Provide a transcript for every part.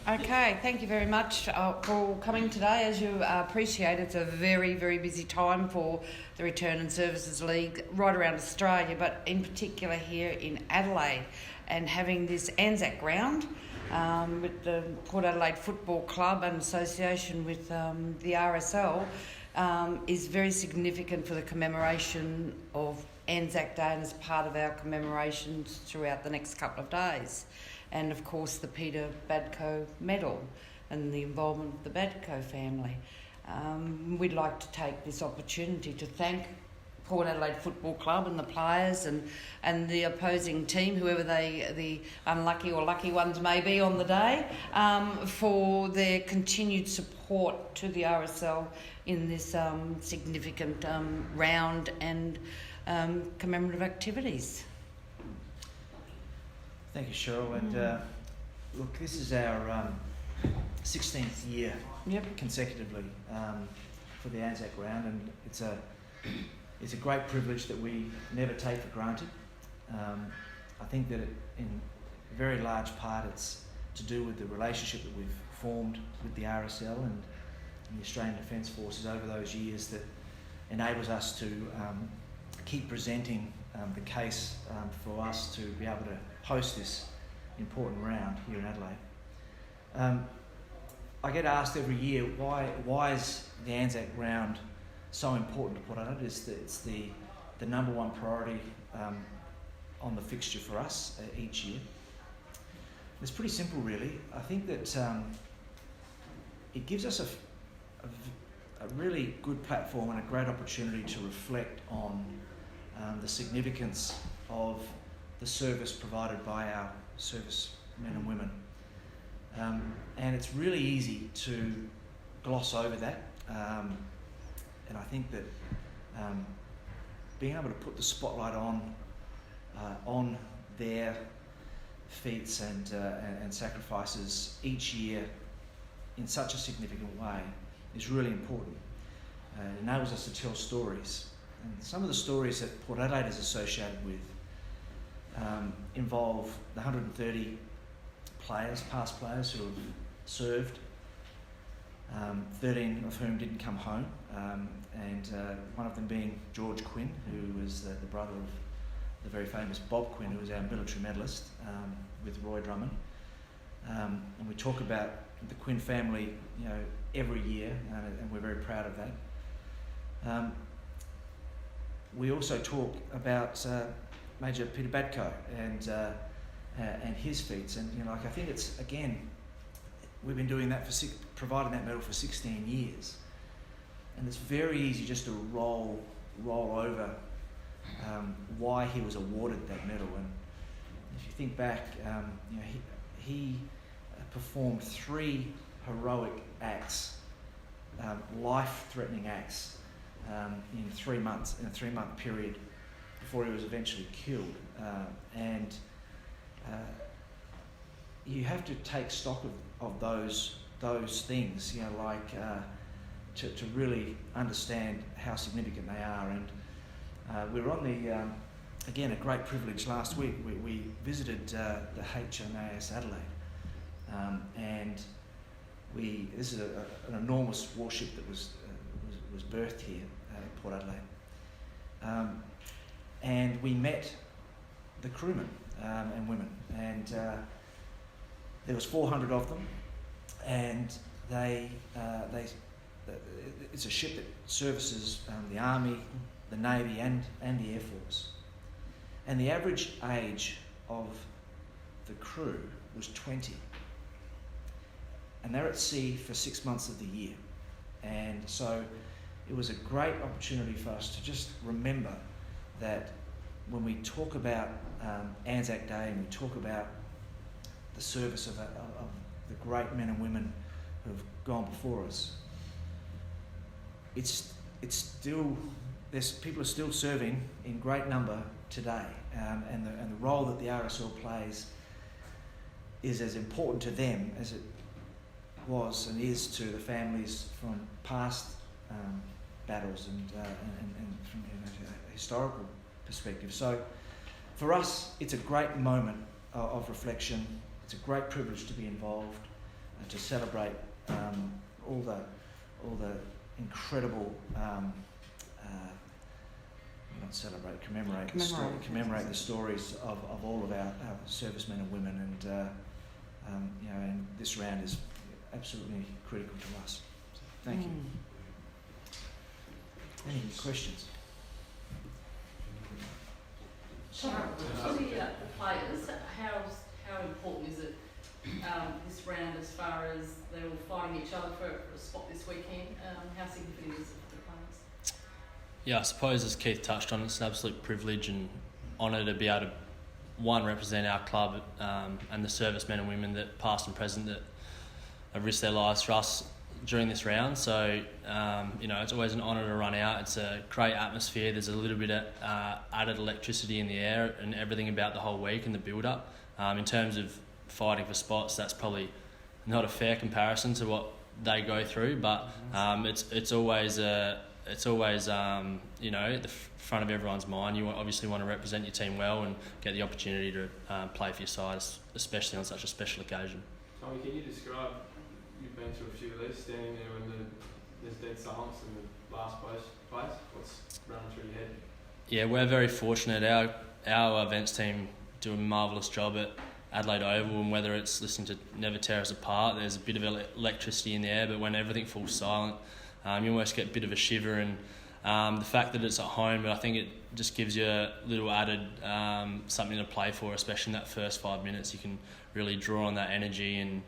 Okay, thank you very much for coming today. As you appreciate, it's a very, very busy time for the Return and Services League right around Australia, but in particular here in Adelaide, and having this ANZAC round with the Port Adelaide Football Club and association with the RSL is very significant for the commemoration of ANZAC Day and as part of our commemorations throughout the next couple of days. And of course the Peter Badco Medal and the involvement of the Badco family. We'd like to take this opportunity to thank Port Adelaide Football Club and the players and the opposing team, whoever the unlucky or lucky ones may be on the day, for their continued support to the RSL in this significant round and commemorative activities. Thank you, Cheryl. And look, this is our 16th year consecutively for the ANZAC round, and it's a great privilege that we never take for granted. I think that in very large part it's to do with the relationship that we've formed with the RSL and the Australian Defence Forces over those years that enables us to keep presenting the case for us to be able to host this important round here in Adelaide. I get asked every year why is the ANZAC round so important to Port Adelaide. It's the number one priority on the fixture for us each year. It's pretty simple, really. I think that it gives us a really good platform and a great opportunity to reflect on the significance of the service provided by our servicemen and women. And it's really easy to gloss over that. And I think that being able to put the spotlight on their feats and sacrifices each year in such a significant way is really important. It enables us to tell stories. And some of the stories that Port Adelaide is associated with involve the 130 players, past players who have served, 13 of whom didn't come home, and one of them being George Quinn, who was the brother of the very famous Bob Quinn, who was our military medalist with Roy Drummond. And we talk about the Quinn family, every year, and we're very proud of that. We also talk about Major Peter Badco and his feats, and I think it's, again, we've been doing that providing that medal for 16 years, and it's very easy just to roll over why he was awarded that medal. And if you think back, he performed 3 heroic acts, life-threatening acts, in 3 months, in a 3-month period before he was eventually killed. And you have to take stock of those things, to really understand how significant they are. And we were on again, a great privilege last week. We visited the HMAS Adelaide, and this is an enormous warship that was birthed here at Port Adelaide. And we met the crewmen and women, and there was 400 of them, and it's a ship that services the Army, the Navy, and the Air Force. And the average age of the crew was 20, and they're at sea for 6 months of the year. And so it was a great opportunity for us to just remember that when we talk about ANZAC Day and we talk about the service of the great men and women who have gone before us, it's still, people are still serving in great number today, and the role that the RSL plays is as important to them as it was and is to the families from past battles and from a historical perspective. So for us, it's a great moment of reflection. It's a great privilege to be involved. to celebrate all the incredible not celebrate, commemorate the stories of all of our servicemen and women, and and this round is absolutely critical to us. So thank you. Any questions? Cheryl, for the players, how important is it this round as far as they're all fighting each other for a spot this weekend? How significant is it for the players? Yeah, I suppose as Keith touched on, it's an absolute privilege and honour to be able to represent our club and the servicemen and women that past and present that have risked their lives for us during this round. So it's always an honour to run out. It's a great atmosphere. There's a little bit of added electricity in the air and everything about the whole week and the build up. In terms of fighting for spots, that's probably not a fair comparison to what they go through, but it's always at the front of everyone's mind. You obviously want to represent your team well and get the opportunity to play for your side, especially on such a special occasion. Tommy, can you describe, you've been through a few of these, standing there when there's dead silence in the last place, what's running through your head? Yeah, we're very fortunate. Our events team do a marvellous job at Adelaide Oval, and whether it's listening to Never Tear Us Apart, there's a bit of electricity in the air, but when everything falls silent, you almost get a bit of a shiver, and the fact that it's at home, I think it just gives you a little added something to play for, especially in that first 5 minutes. You can really draw on that energy and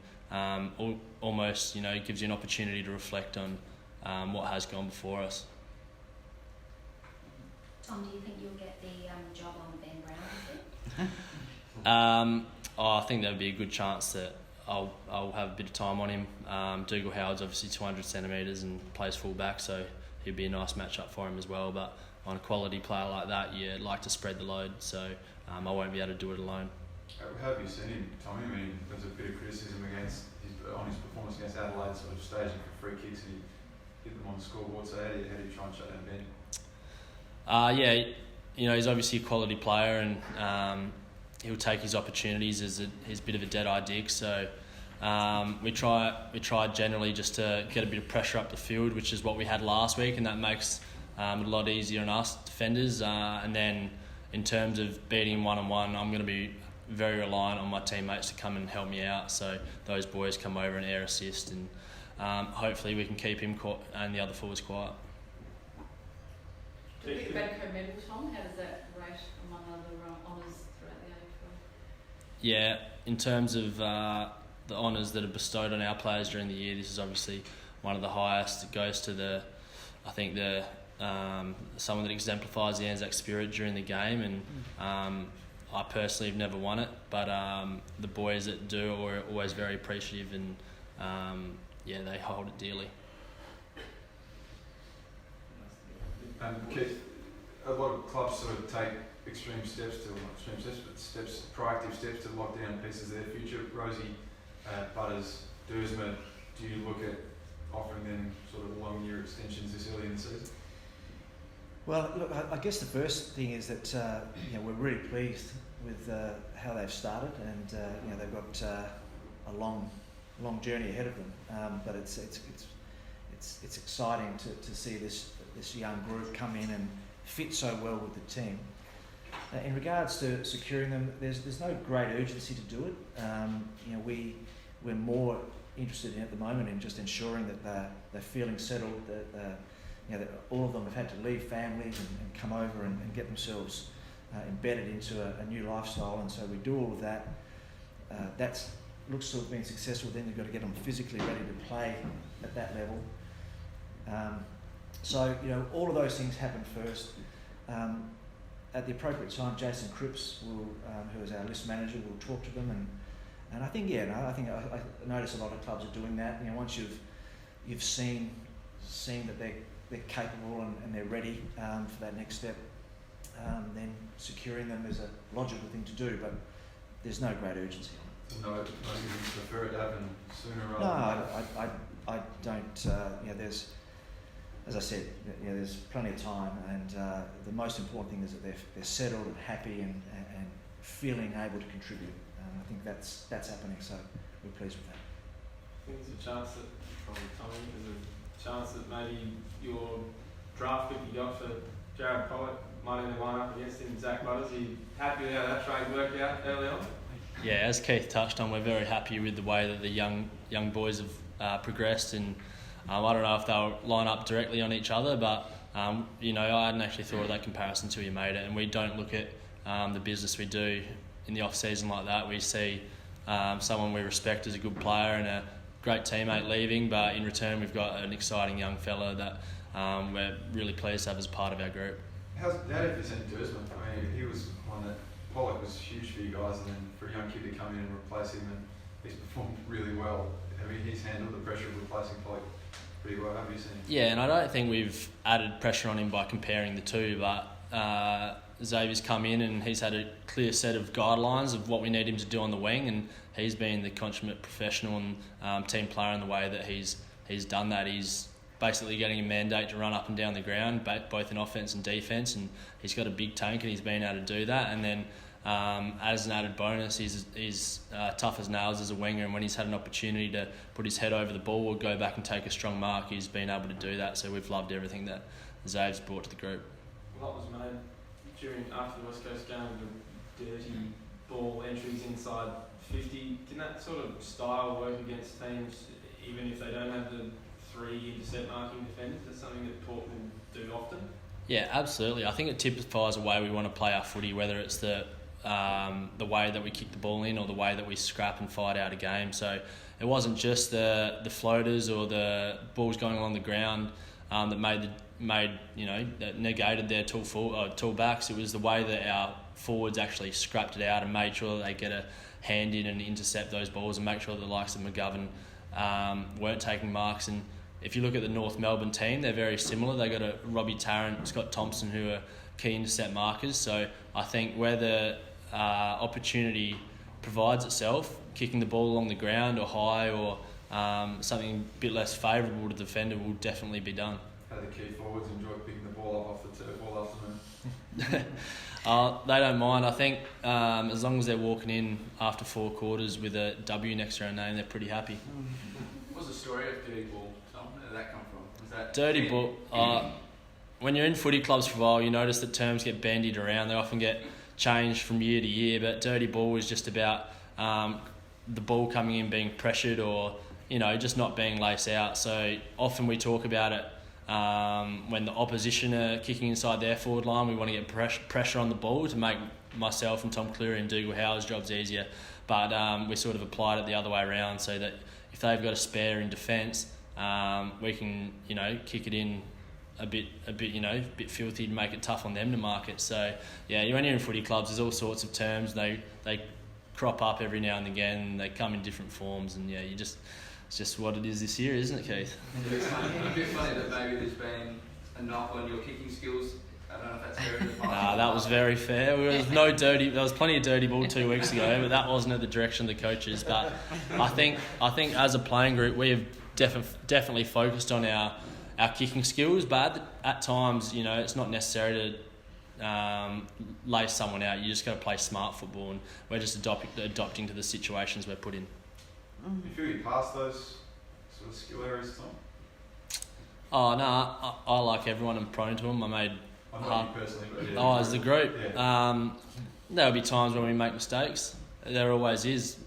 almost gives you an opportunity to reflect on what has gone before us. Tom, do you think you'll get the job on Ben Brown? I think there would be a good chance that I'll have a bit of time on him. Dougal Howard's obviously 200 centimetres and plays full back, so he'd be a nice match-up for him as well. But on a quality player like that, you like to spread the load, so I won't be able to do it alone. How have you seen him, Tommy? I mean, there's a bit of criticism on his performance against Adelaide, sort of staging for free kicks, and he hit them on the scoreboard. So how do you try and shut down Ben? He's obviously a quality player, and he'll take his opportunities as he's a bit of a dead-eye dig. So we try generally just to get a bit of pressure up the field, which is what we had last week, and that makes it a lot easier on us defenders. And then in terms of beating him one-on-one, I'm going to be very reliant on my teammates to come and help me out. So those boys come over and air assist, and hopefully we can keep him and the other forwards quiet. Do you think Radco medal, Tom? How does that rate among other honours throughout the AFL? Yeah, in terms of the honours that are bestowed on our players during the year, this is obviously one of the highest. It goes to someone that exemplifies the ANZAC spirit during the game, and I personally have never won it, but the boys that do are always very appreciative, and they hold it dearly. Keith, a lot of clubs sort of take proactive steps to lock down pieces of their future. Rosie, Butters, Duursma, do you look at offering them sort of long-year extensions this early in the season? Well, look, I guess the first thing is that we're really pleased with how they've started, and they've got a long journey ahead of them. But it's exciting to see this young group come in and fit so well with the team. In regards to securing them, there's no great urgency to do it. We're more interested at the moment in just ensuring that they're feeling settled, that all of them have had to leave families and come over and get themselves embedded into a new lifestyle, and so we do all of that. That looks to have been successful. Then you've got to get them physically ready to play at that level. All of those things happen first. At the appropriate time, Jason Cripps who is our list manager, will talk to them, and I think I notice a lot of clubs are doing that. Once you've seen that they're capable and they're ready for that next step, then securing them is a logical thing to do, but there's no great urgency on it. No, you prefer it to happen sooner rather than... No, I don't. There's, as I said, there's plenty of time, and the most important thing is that they're settled and happy and feeling able to contribute. I think that's happening, so we're pleased with that. think there's a chance that, probably Tommy, there's a chance that maybe your draft pick you got for Jared Pollock might end one up against him, Zach Butters? Are you happy with how that trade worked out early on? Yeah, as Keith touched on, we're very happy with the way that the young boys have progressed, and I don't know if they'll line up directly on each other, but I hadn't actually thought of that comparison until you made it, and we don't look at the business we do in the off-season like that. We see someone we respect as a good player and a great teammate leaving, but in return we've got an exciting young fella that we're really pleased to have as part of our group. How did you send Dursman? I mean, he was one that Pollock was huge for you guys, and then for a young kid to come in and replace him, and he's performed really well. I mean, he's handled the pressure of replacing Pollock pretty well. Have you seen? Yeah, and I don't think we've added pressure on him by comparing the two, but Xavier's come in and he's had a clear set of guidelines of what we need him to do on the wing, and he's been the consummate professional and team player in the way that he's done that. He's basically getting a mandate to run up and down the ground, both in offence and defence, and he's got a big tank and he's been able to do that. And then as an added bonus, he's tough as nails as a winger, and when he's had an opportunity to put his head over the ball or go back and take a strong mark, he's been able to do that. So we've loved everything that Zave's brought to the group. A lot was made after the West Coast game of the dirty ball entries inside 50. Can that sort of style work against teams, even if they don't have the 3 intercept marking defenders? That's something that Portland do often. Yeah, absolutely. I think it typifies a way we want to play our footy, whether it's the way that we kick the ball in or the way that we scrap and fight out a game. So it wasn't just the floaters or the balls going along the ground that that negated their tall backs. It was the way that our forwards actually scrapped it out and made sure that they get a hand in and intercept those balls and make sure that the likes of McGovern weren't taking marks. And if you look at the North Melbourne team, they're very similar. They got a Robbie Tarrant, Scott Thompson, who are key intercept markers. So I think where the opportunity provides itself, kicking the ball along the ground or high or something a bit less favourable to the defender will definitely be done. How the key forwards enjoy picking the ball up off the turf all afternoon? They don't mind. I think as long as they're walking in after 4 quarters with a W next to their name, they're pretty happy. What's the story of dirty ball, Tom? Where did that come from? Was that dirty ball? When you're in footy clubs for a while, you notice that terms get bandied around. They often get changed from year to year, but dirty ball is just about the ball coming in being pressured or just not being laced out. So often we talk about it when the opposition are kicking inside their forward line. We want to get pressure on the ball to make myself and Tom Cleary and Dougal Howe's jobs easier, but we sort of applied it the other way around so that if they've got a spare in defence, we can kick it in a bit filthy to make it tough on them to mark it. So yeah, when you're in footy clubs, there's all sorts of terms. They crop up every now and again. And they come in different forms, and yeah, it's just what it is this year, isn't it, Keith? It's a bit funny that maybe there's been a knock on your kicking skills. I don't know if that's fair. Nah, that was very fair. There was plenty of dirty ball 2 weeks ago, but that wasn't at the direction of the coaches. But I think as a playing group, we have definitely focused on our kicking skills, but at times, it's not necessary to lace someone out. You just got to play smart football, and we're just adopting to the situations we're put in. Do you feel you passed those sort of skill areas, Tom? Oh, no, I like everyone. I'm prone to them. I know you personally, but yeah. As the group. Yeah. There'll be times when we make mistakes. There always is.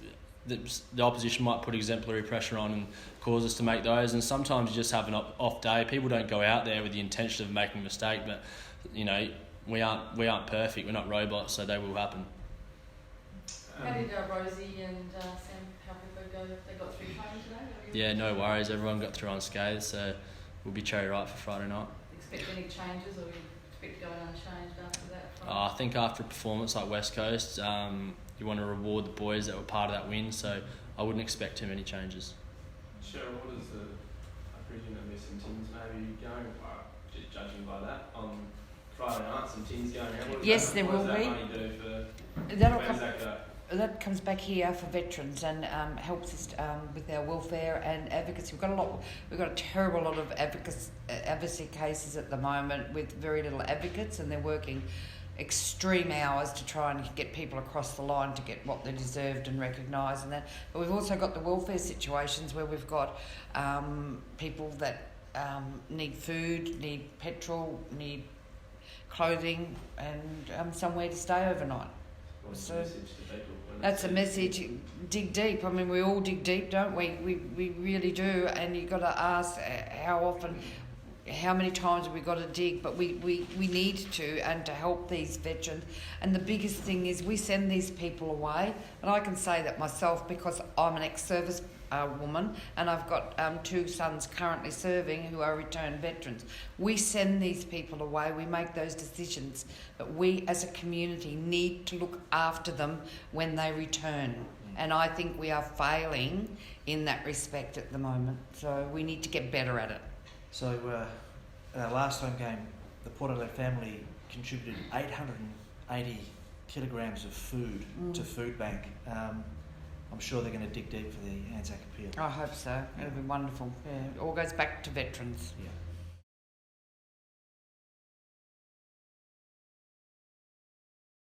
The opposition might put exemplary pressure on and cause us to make those, and sometimes you just have an off day. People don't go out there with the intention of making a mistake, but we aren't perfect. We're not robots, so they will happen. How did Rosie and Sam Halpern go? They got through training today? Yeah, no worries. Everyone got through unscathed, so we'll be cherry ripe for Friday night. Expect any changes, or you expect to go unchanged after that? I think after a performance like West Coast, you want to reward the boys that were part of that win, so I wouldn't expect too many changes. Cheryl, what is I presume there'll be some tins maybe going, just judging by that, on Friday night, some tins going out. Yes, there will be. What does that money do for, That'll that go? That comes back here for veterans and helps us with our welfare and advocacy. We've got a terrible lot of advocacy cases at the moment with very little advocates, and they're working extreme hours to try and get people across the line to get what they deserved and recognised and that. But we've also got the welfare situations where we've got people that need food, need petrol, need clothing and somewhere to stay overnight. What's So the message to people? that's a message. Dig deep. I mean, we all dig deep, don't we? We really do. And you've got to ask how often, how many times have we got to dig? But we need to, and to help these veterans. And the biggest thing is we send these people away. And I can say that myself because I'm an ex-service woman, and I've got 2 sons currently serving who are returned veterans. We send these people away, we make those decisions, but we as a community need to look after them when they return. And I think we are failing in that respect at the moment, so we need to get better at it. So at our last home game, the Port Adelaide family contributed 880 kilograms of food to Food Bank. I'm sure they're going to dig deep for the ANZAC appeal. I hope so. It'll be wonderful. Yeah, it all goes back to veterans. Yeah.